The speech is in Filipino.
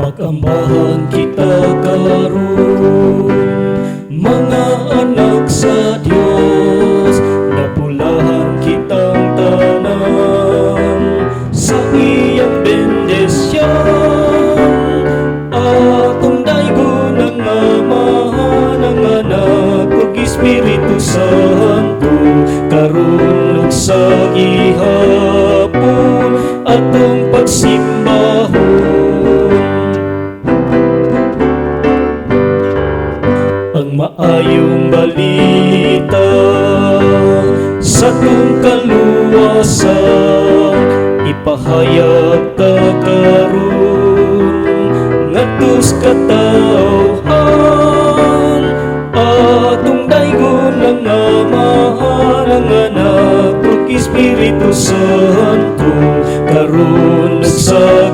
Magambahan kita karon, mga anak sa Dios. Napulahan kitang tanan sa iyang bendisyon. Atong daygon ang Amahan, ang Anak ug Espiritu Santo, karon ug sa gihapon atong pagsimbahon. Ang maayong balita sa atong kaluwasan, ipahayag ta karon ngadto sa katawhan. Atong daygon ang Amahan, ang Anak ug Espiritu Santo, karon ug sa